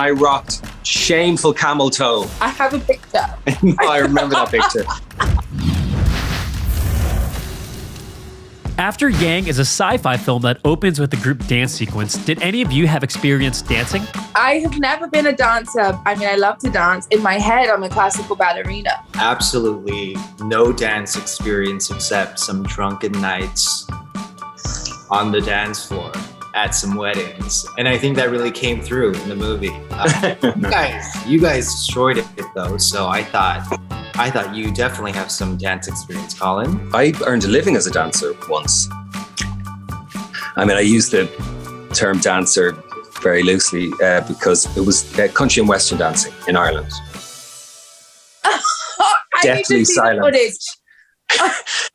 I rocked shameful camel toe. I have a picture. I remember that picture. After Yang is a sci-fi film that opens with a group dance sequence. Did any of you have experience dancing? I have never been a dancer. I mean, I love to dance. In my head, I'm a classical ballerina. Absolutely no dance experience except some drunken nights on the dance floor at some weddings. And I think that really came through in the movie. You guys destroyed it though, so I thought you definitely have some dance experience, Colin. I earned a living as a dancer once. I mean, I use the term dancer very loosely because it was country and western dancing in Ireland. Deathly silent.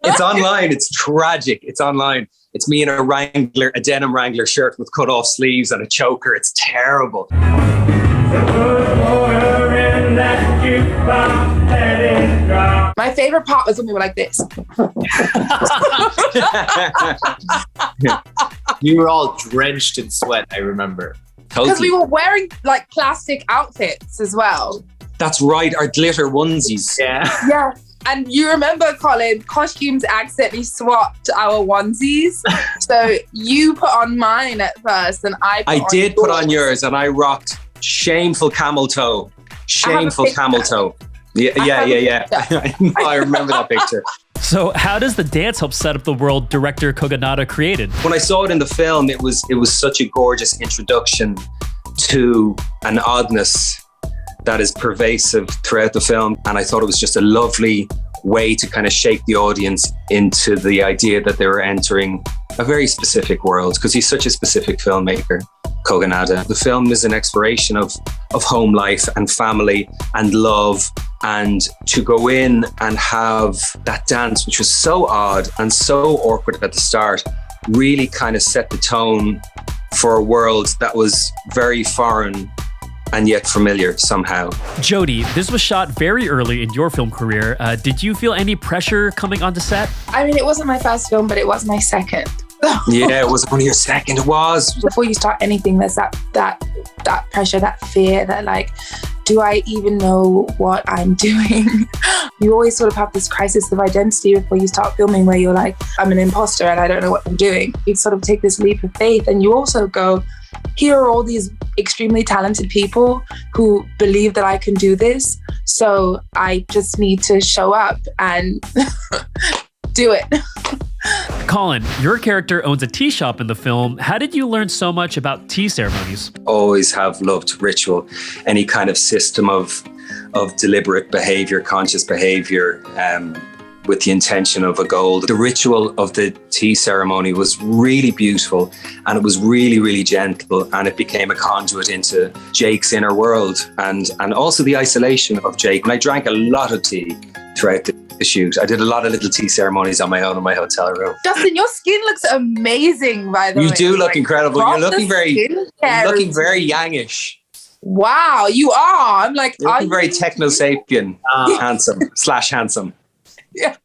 It's online. It's tragic. It's online. It's me in a denim Wrangler shirt with cut off sleeves and a choker. It's terrible. My favorite part was when we were like this. You were all drenched in sweat, I remember. Because we were wearing like plastic outfits as well. That's right, our glitter onesies. Yeah. And you remember, Colin, costumes accidentally swapped our onesies. So you put on mine at first and I did put on yours and I rocked shameful camel toe. Shameful camel toe. Yeah. I remember that picture. So how does the dance help set up the world director Kogonada created? When I saw it in the film, it was such a gorgeous introduction to an oddness that is pervasive throughout the film. And I thought it was just a lovely way to kind of shake the audience into the idea that they were entering a very specific world, because he's such a specific filmmaker, Kogonada. The film is an exploration of home life and family and love, and to go in and have that dance, which was so odd and so awkward at the start, really kind of set the tone for a world that was very foreign and yet familiar somehow. Jodie, this was shot very early in your film career. Did you feel any pressure coming onto set? I mean, it wasn't my first film, but it was my second. Yeah, it was only your second. It was. Before you start anything, there's that pressure, that fear, that like, do I even know what I'm doing? You always sort of have this crisis of identity before you start filming, where you're like, I'm an imposter and I don't know what I'm doing. You sort of take this leap of faith, and you also go, here are all these extremely talented people who believe that I can do this. So I just need to show up and do it. Colin, your character owns a tea shop in the film. How did you learn so much about tea ceremonies? Always have loved ritual, any kind of system of deliberate behavior, conscious behavior, with the intention of a goal. The ritual of the tea ceremony was really beautiful, and it was really, really gentle, and it became a conduit into Jake's inner world and also the isolation of Jake. And I drank a lot of tea throughout the shoot. I did a lot of little tea ceremonies on my own in my hotel room. Justin, your skin looks amazing, by the way. You do look incredible. You're looking very yangish. Wow, you are. I'm like, you're looking very techno-sapien, handsome. Yeah.